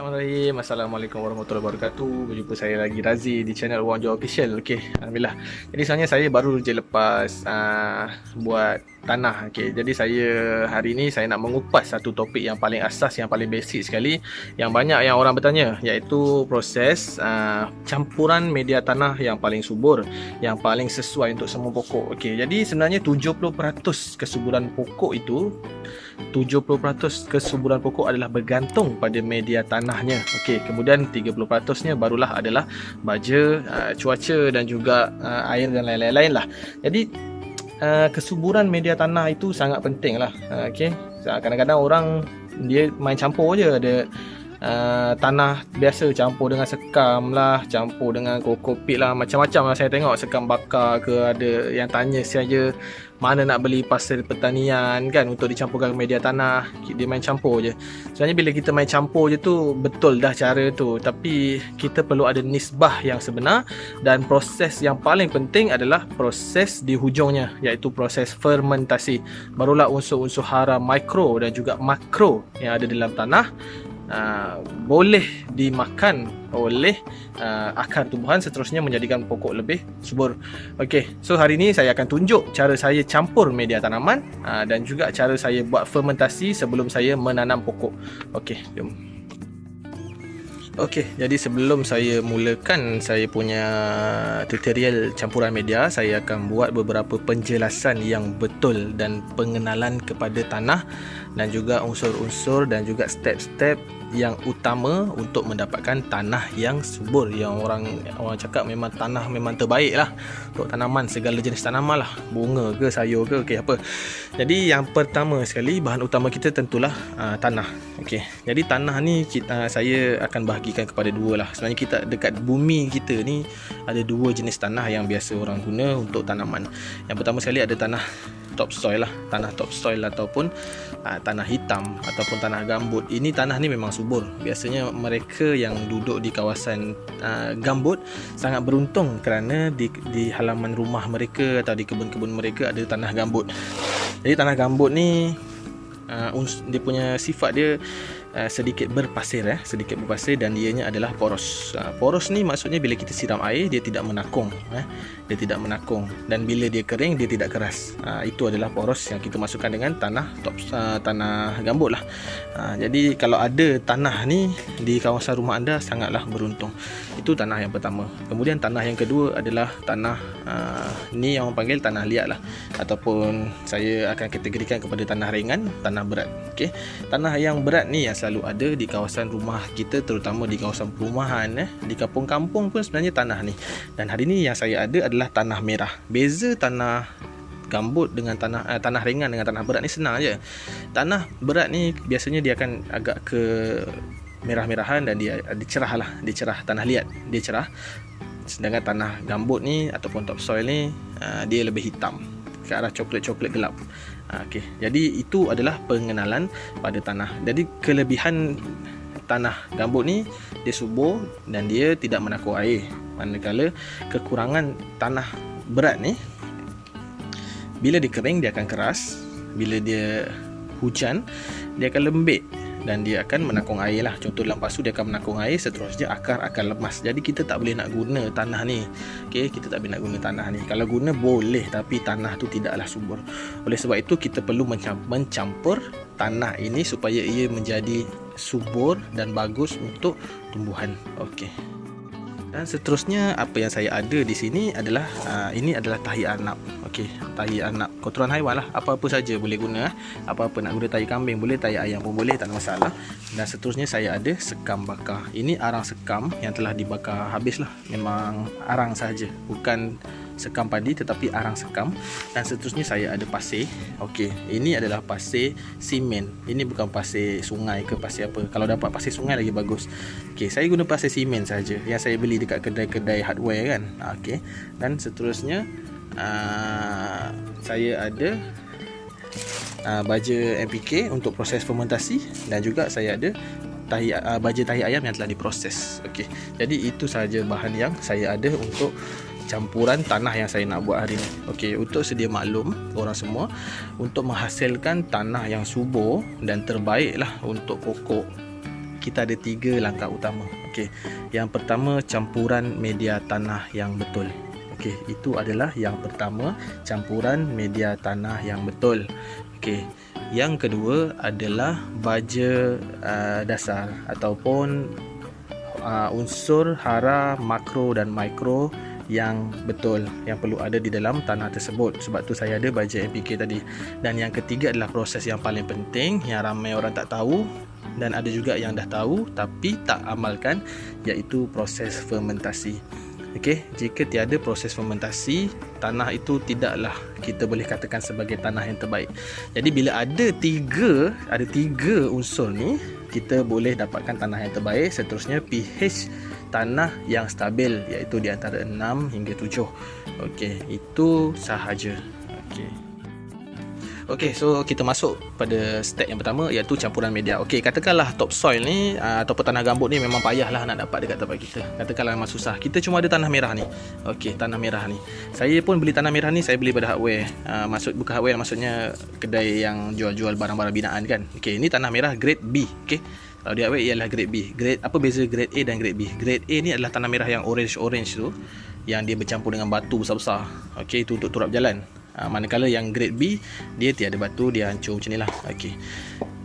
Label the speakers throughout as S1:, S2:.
S1: Bismillahirrahmanirrahim. Assalamualaikum warahmatullahi wabarakatuh. Berjumpa saya lagi Razi di channel Wang Jua Official. Okey, alhamdulillah. Jadi sebenarnya saya baru je lepas buat tanah. Okey, jadi saya hari ni saya nak mengupas satu topik yang paling asas, yang paling basic sekali, yang banyak yang orang bertanya, iaitu proses campuran media tanah yang paling subur, yang paling sesuai untuk semua pokok. Okey, jadi sebenarnya 70% kesuburan pokok itu 70% kesuburan pokok adalah bergantung pada media tanahnya. Okey, kemudian 30%-nya barulah adalah baja, cuaca dan juga air dan lain-lain lah. Jadi kesuburan media tanah itu sangat penting lah. Okey, kadang-kadang orang dia main campur je, ada tanah biasa campur dengan sekam lah, campur dengan kokopit lah, macam-macam lah saya tengok. Sekam bakar ke, ada yang tanya saja mana nak beli pasir pertanian kan untuk dicampurkan ke media tanah. Dia main campur je. Sebenarnya bila kita main campur je tu betul dah cara tu, tapi kita perlu ada nisbah yang sebenar, dan proses yang paling penting adalah proses di hujungnya, iaitu proses fermentasi. Barulah unsur-unsur hara mikro dan juga makro yang ada dalam tanah boleh dimakan oleh akar tumbuhan, seterusnya menjadikan pokok lebih subur. Okey, so hari ni saya akan tunjuk cara saya campur media tanaman dan juga cara saya buat fermentasi sebelum saya menanam pokok. Okey, jom. Okey, jadi sebelum saya mulakan saya punya tutorial campuran media, saya akan buat beberapa penjelasan yang betul dan pengenalan kepada tanah dan juga unsur-unsur dan juga step-step yang utama untuk mendapatkan tanah yang subur, yang orang cakap memang tanah memang terbaik lah untuk tanaman, segala jenis tanaman lah, bunga ke sayur ke, okey apa. Jadi yang pertama sekali, bahan utama kita tentulah tanah. Okey, jadi tanah ni saya akan bahagikan kepada dua lah. Sebenarnya kita dekat bumi kita ni ada dua jenis tanah yang biasa orang guna untuk tanaman. Yang pertama sekali ada tanah topsoil lah, tanah topsoil ataupun tanah hitam ataupun tanah gambut. Ini tanah ni memang subur. Biasanya mereka yang duduk di kawasan gambut sangat beruntung kerana di halaman rumah mereka atau di kebun-kebun mereka ada tanah gambut. Jadi tanah gambut ni dia punya sifat dia sedikit berpasir, sedikit berpasir, dan ianya adalah poros. Poros ni maksudnya bila kita siram air dia tidak menakung, dia tidak menakung, dan bila dia kering dia tidak keras. Itu adalah poros yang kita masukkan dengan tanah gambut lah. Jadi kalau ada tanah ni di kawasan rumah anda, sangatlah beruntung. Itu tanah yang pertama. Kemudian tanah yang kedua adalah tanah ni yang orang panggil tanah liat lah, ataupun saya akan kategorikan kepada tanah ringan, tanah berat. Okey, tanah yang berat ni yang selalu ada di kawasan rumah kita, terutama di kawasan perumahan, di kampung-kampung pun sebenarnya tanah ni. Dan hari ni yang saya ada adalah tanah merah. Beza tanah gambut dengan tanah ringan dengan tanah berat ni senang je. Tanah berat ni biasanya dia akan agak ke merah-merahan dan dia cerah lah, dia cerah, tanah liat dia cerah. Sedangkan tanah gambut ni ataupun topsoil ni dia lebih hitam, ke arah coklat-coklat gelap. Okey, jadi itu adalah pengenalan pada tanah. Jadi kelebihan tanah gambut ni, dia subur dan dia tidak menakut air. Manakala kekurangan tanah berat ni, bila dia kering dia akan keras, bila dia hujan dia akan lembik dan dia akan menakung air lah. Contoh dalam pasu dia akan menakung air, seterusnya akar akan lemas. Jadi kita tak boleh nak guna tanah ni. Okey, kita tak boleh nak guna tanah ni. Kalau guna boleh, tapi tanah tu tidaklah subur. Oleh sebab itu kita perlu mencampur tanah ini supaya ia menjadi subur dan bagus untuk tumbuhan. Okey. Dan seterusnya apa yang saya ada di sini adalah ini adalah tahi arnab. Okey, tahi arnab, kotoran haiwan lah, apa-apa saja boleh guna. Apa-apa nak guna tahi kambing boleh, tahi ayam pun boleh, tak ada masalah. Dan seterusnya saya ada sekam bakar. Ini arang sekam yang telah dibakar habis lah. Memang arang saja, bukan sekam padi tetapi arang sekam. Dan seterusnya saya ada pasir. Okey, ini adalah pasir simen. Ini bukan pasir sungai ke pasir apa. Kalau dapat pasir sungai lagi bagus. Okey, saya guna pasir simen saja yang saya beli dekat kedai-kedai hardware kan. Okey, dan seterusnya saya ada baja NPK untuk proses fermentasi, dan juga saya ada baja tahi ayam yang telah diproses. Okey, jadi itu sahaja bahan yang saya ada untuk campuran tanah yang saya nak buat hari ni. Okey, untuk sedia maklum korang semua, untuk menghasilkan tanah yang subur dan terbaik lah untuk pokok kita ada 3 langkah utama. Okey. Yang pertama, campuran media tanah yang betul. Okey, itu adalah yang pertama, campuran media tanah yang betul. Okey. Yang kedua adalah baja dasar ataupun unsur hara makro dan mikro yang betul yang perlu ada di dalam tanah tersebut. Sebab tu saya ada baja NPK tadi. Dan yang ketiga adalah proses yang paling penting yang ramai orang tak tahu dan ada juga yang dah tahu tapi tak amalkan, iaitu proses fermentasi. Okey, jika tiada proses fermentasi, tanah itu tidaklah kita boleh katakan sebagai tanah yang terbaik. Jadi bila ada tiga unsur ni, kita boleh dapatkan tanah yang terbaik. Seterusnya pH tanah yang stabil, iaitu di antara 6 hingga 7. Okey, itu sahaja. Okey, so kita masuk pada step yang pertama, iaitu campuran media. Okey, katakanlah topsoil ni ataupun tanah gambut ni memang payahlah nak dapat dekat tempat kita. Katakanlah memang susah. Kita cuma ada tanah merah ni. Okey, tanah merah ni. Saya pun beli tanah merah ni, saya beli pada hardware. Bukan hardware, maksudnya kedai yang jual-jual barang-barang binaan kan. Okey, ni tanah merah grade B. Okey. Kalau di hardware ialah grade B. Grade apa beza grade A dan grade B? Grade A ni adalah tanah merah yang orange tu, yang dia bercampur dengan batu besar-besar. Okey, itu untuk turap jalan. Manakala yang grade B, dia tiada batu, dia hancur macam ni lah. Okey.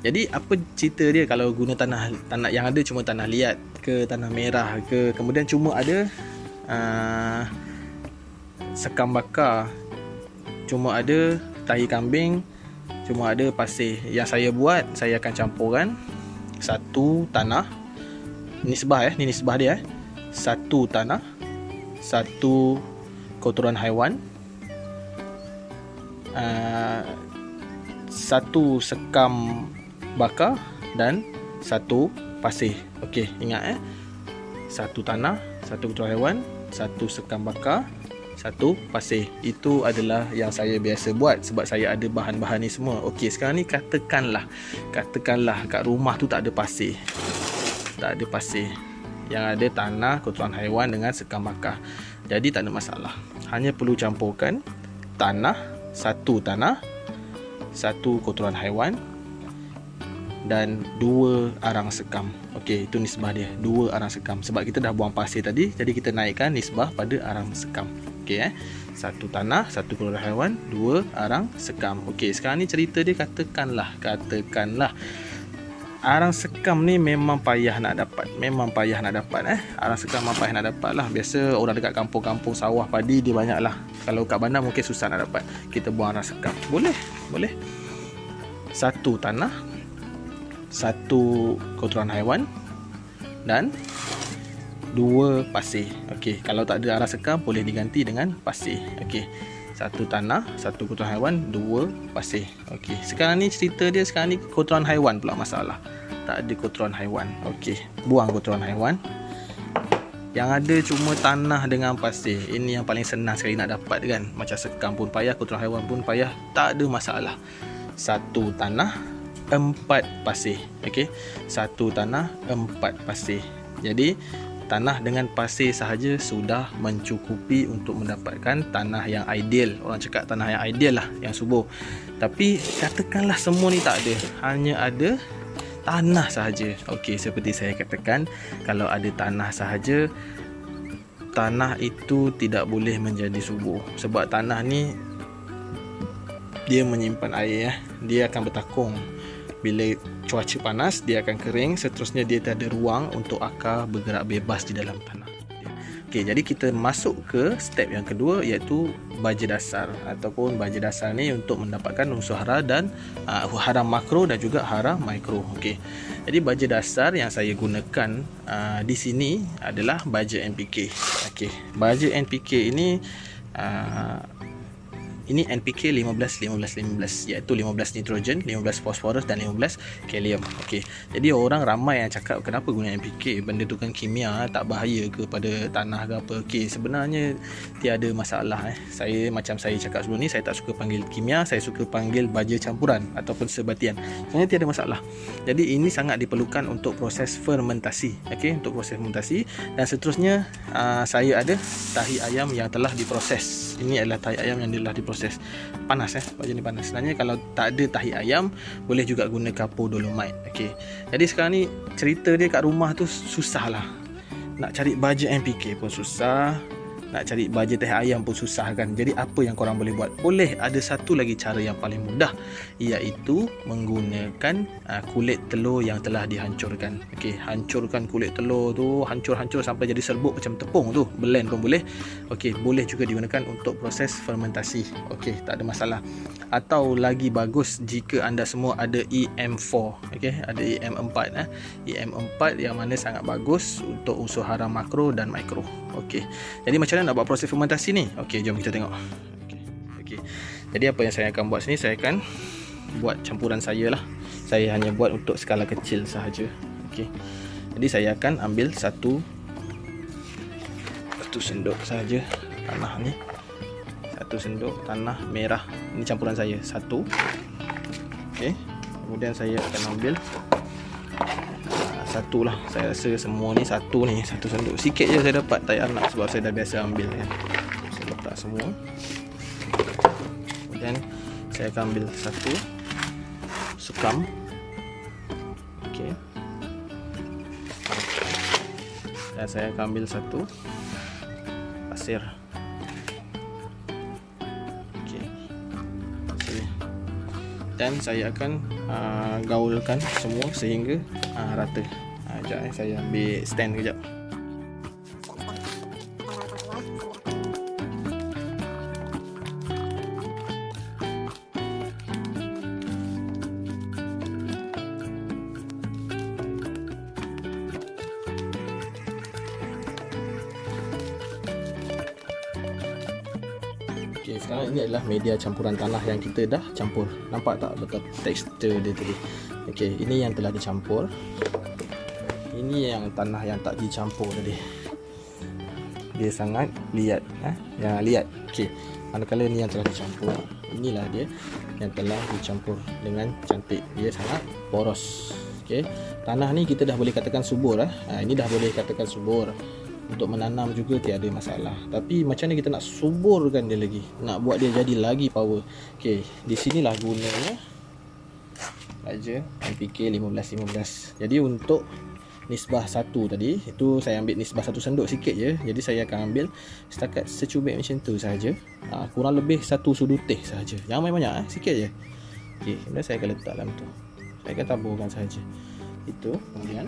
S1: Jadi apa cerita dia kalau guna tanah yang ada cuma tanah liat ke tanah merah ke, kemudian cuma ada sekam bakar, cuma ada tahi kambing, cuma ada pasir. Yang saya buat, saya akan campurkan satu tanah, nisbah ni nisbah dia, satu tanah, satu kotoran haiwan, satu sekam bakar dan satu pasir. Okey, ingat satu tanah, satu kotoran haiwan, satu sekam bakar, satu pasir. Itu adalah yang saya biasa buat sebab saya ada bahan-bahan ni semua. Okey, sekarang ni katakanlah kat rumah tu tak ada pasir. Tak ada pasir. Yang ada tanah, kotoran haiwan dengan sekam bakar. Jadi tak ada masalah. Hanya perlu campurkan satu tanah, satu kotoran haiwan dan 2 arang sekam. Okey, itu nisbah dia, 2 arang sekam. Sebab kita dah buang pasir tadi, jadi kita naikkan nisbah pada arang sekam. Okey, satu tanah, satu kotoran haiwan, 2 arang sekam. Okey, sekarang ni cerita dia, katakanlah arang sekam ni memang payah nak dapat. Arang sekam memang payah nak dapat lah. Biasa orang dekat kampung-kampung sawah padi dia banyak lah. Kalau kat bandar mungkin susah nak dapat. Kita buang arang sekam. Boleh. Satu tanah, satu kotoran haiwan dan 2 pasir. Okey, kalau tak ada arang sekam boleh diganti dengan pasir. Okey. Satu tanah, satu kotoran haiwan, 2 pasir. Okey, sekarang ni cerita dia, sekarang ni kotoran haiwan pula masalah. Tak ada kotoran haiwan. Okey, buang kotoran haiwan. Yang ada cuma tanah dengan pasir. Ini yang paling senang sekali nak dapat kan. Macam sekam pun payah, kotoran haiwan pun payah. Tak ada masalah. Satu tanah, 4 pasir. Okey, satu tanah, 4 pasir. Jadi tanah dengan pasir sahaja sudah mencukupi untuk mendapatkan tanah yang ideal. Orang cakap tanah yang ideal lah, yang subur. Tapi katakanlah semua ni tak ada, hanya ada tanah sahaja. Okey, seperti saya katakan, kalau ada tanah sahaja, tanah itu tidak boleh menjadi subur. Sebab tanah ni dia menyimpan air, dia akan bertakung. Bila cuaca panas, dia akan kering. Seterusnya dia tak ada ruang untuk akar bergerak bebas di dalam tanah. Okey, jadi kita masuk ke step yang kedua, iaitu baja dasar. Ataupun baja dasar ni untuk mendapatkan unsur hara dan hara makro dan juga hara mikro. Okey, jadi baja dasar yang saya gunakan di sini adalah baja NPK. Okey, baja NPK ini NPK 15-15-15, iaitu 15 nitrogen, 15 fosforus dan 15 kalium. Okey. Jadi orang ramai yang cakap kenapa guna NPK, benda tu kan kimia, tak bahaya ke pada tanah ke apa. Okey, sebenarnya tiada masalah. Saya cakap sebelum ni, saya tak suka panggil kimia, saya suka panggil baja campuran ataupun sebatian. Sebenarnya tiada masalah. Jadi ini sangat diperlukan untuk proses fermentasi. Okey, untuk proses fermentasi. Dan seterusnya saya ada tahi ayam yang telah diproses. Ini adalah tahi ayam yang telah diproses proses. Panas baja ni panas. Sebenarnya kalau tak ada tahi ayam, boleh juga guna kapur dolomite. Okey. Jadi sekarang ni cerita dia kat rumah tu susah lah. Nak cari baja NPK pun susah, nak cari baja teh ayam pun susah kan. Jadi apa yang korang boleh buat? Boleh ada satu lagi cara yang paling mudah, iaitu menggunakan kulit telur yang telah dihancurkan. Okey, hancurkan kulit telur tu, hancur-hancur sampai jadi serbuk macam tepung tu, blend pun boleh. Okey, boleh juga digunakan untuk proses fermentasi. Okey, tak ada masalah. Atau lagi bagus jika anda semua ada EM4. Okey, ada EM4 EM4 yang mana sangat bagus untuk unsur hara makro dan mikro. Okey. Jadi macam mana nak buat proses fermentasi ni? Okey, jom kita tengok. Okey. Jadi apa yang saya akan buat sini, saya akan buat campuran saya lah. Saya hanya buat untuk skala kecil sahaja. Okey. Jadi saya akan ambil satu sendok sahaja tanah ni. Satu sendok tanah merah. Ini campuran saya. Satu. Okey. Kemudian saya akan ambil satu lah. Saya rasa semua ni satu sendok. Sikit je saya dapat, tak payah nak, sebab saya dah biasa ambil kan. Saya letak semua. Kemudian saya akan ambil satu sekam. Okey. Dan saya akan ambil satu pasir. Okey. Dan saya akan gaulkan semua sehingga rata. Sekejap saya ambil stand kejap. Okey, sekarang ini adalah media campuran tanah yang kita dah campur. Nampak tak betapa tekstur dia tadi? Okey, ini yang telah dicampur. Ini yang tanah yang tak dicampur tadi. Dia sangat liat, yang liat. Okey, manakala ni yang telah dicampur. Inilah dia yang telah dicampur dengan cantik. Dia sangat poros. Okey, tanah ni kita dah boleh katakan subur. Ini dah boleh katakan subur. Untuk menanam juga tiada masalah. Tapi macam ni kita nak suburkan dia lagi, nak buat dia jadi lagi power. Okey, di sinilah gunanya baja NPK 15-15. Jadi untuk nisbah satu tadi, itu saya ambil nisbah satu sendok sikit je. Jadi saya akan ambil setakat secubit macam tu sahaja. Kurang lebih satu sudu teh sahaja. Jangan banyak-banyak, sikit je. Okey, kemudian saya akan letak dalam tu. Saya akan taburkan sahaja. Itu, kemudian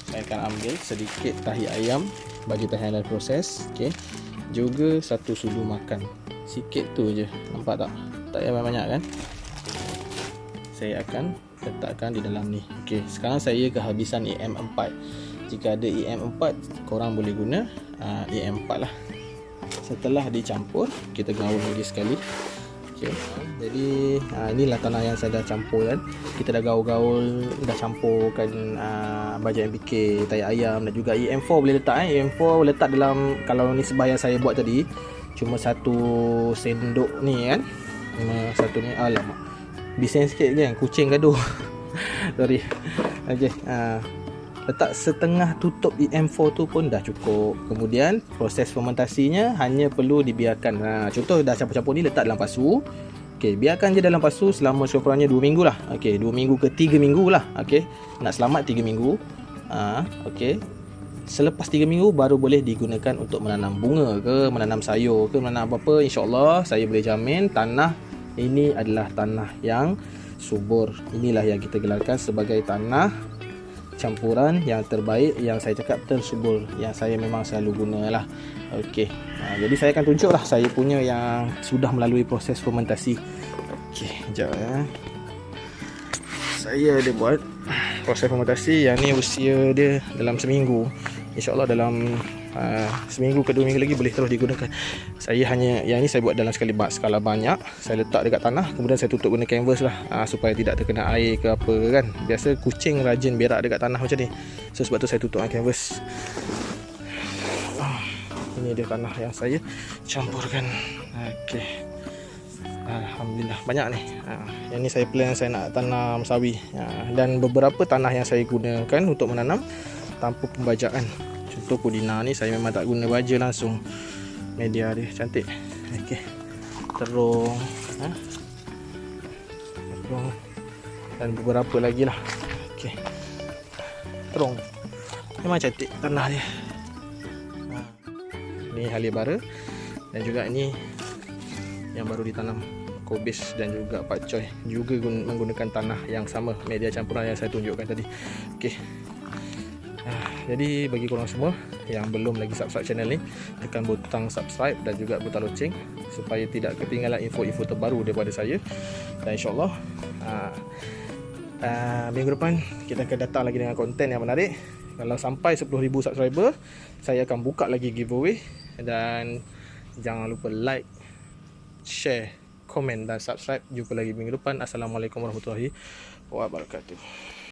S1: saya akan ambil sedikit tahi ayam bagi tahi ayam proses. Okey. Juga satu sudu makan. Sikit tu je. Nampak tak? Tak payah banyak kan? Saya akan letakkan di dalam ni. Okey, sekarang saya kehabisan EM4. Jika ada EM4, korang boleh guna EM4 lah. Setelah dicampur, kita gaul lagi sekali. Okey. Jadi inilah tanah yang saya dah campur kan. Kita dah gaul-gaul, dah campurkan baja NPK, tahi ayam dan juga EM4 boleh letak EM4 boleh letak dalam, kalau nisbah yang saya buat tadi cuma satu sendok ni kan. Satu ni, alamak. Bising sikit kan, kucing gaduh. Sorry. Okey, letak setengah tutup EM4 tu pun dah cukup. Kemudian proses fermentasinya hanya perlu dibiarkan. Contoh dah campur-campur ni, letak dalam pasu. Okey, biarkan je dalam pasu selama sekurang-kurangnya 2 minggu lah. Okey, 2 minggu ke 3 minggu lah. Okey, nak selamat 3 minggu. Okey. Selepas 3 minggu baru boleh digunakan untuk menanam bunga ke, menanam sayur ke, menanam apa-apa. InsyaAllah saya boleh jamin tanah ini adalah tanah yang subur. Inilah yang kita gelarkan sebagai tanah campuran yang terbaik, yang saya cakap tersubur, yang saya memang selalu gunalah. Okey. Jadi saya akan tunjuklah saya punya yang sudah melalui proses fermentasi. Okey, jap ya. Saya ada buat proses fermentasi yang ni, usia dia dalam seminggu. InsyaAllah dalam seminggu ke 2 minggu lagi boleh terus digunakan. Saya hanya, yang ni saya buat dalam skala banyak. Saya letak dekat tanah, kemudian saya tutup guna canvas lah, supaya tidak terkena air ke apa kan. Biasa kucing rajin berak dekat tanah macam ni, so sebab tu saya tutup dengan canvas. Ini dia tanah yang saya campurkan. Okey, alhamdulillah banyak ni. Yang ni saya plan saya nak tanam sawi. Dan beberapa tanah yang saya gunakan untuk menanam tanpa pembajaan. Contoh pudina ni saya memang tak guna baja langsung. Media dia cantik. Okey. terung, terung dan beberapa lagi lah. Okey, terung memang cantik tanah dia. Ni halia bara, dan juga ini yang baru ditanam kobis dan juga pakcoy, juga menggunakan tanah yang sama, media campuran yang saya tunjukkan tadi. Okey. Jadi bagi korang semua yang belum lagi subscribe channel ni, tekan butang subscribe dan juga butang loceng supaya tidak ketinggalan info-info terbaru daripada saya. Dan insyaAllah minggu depan kita akan datang lagi dengan konten yang menarik. Kalau sampai 10,000 subscriber, saya akan buka lagi giveaway. Dan jangan lupa like, share, komen dan subscribe. Jumpa lagi minggu depan. Assalamualaikum warahmatullahi wabarakatuh.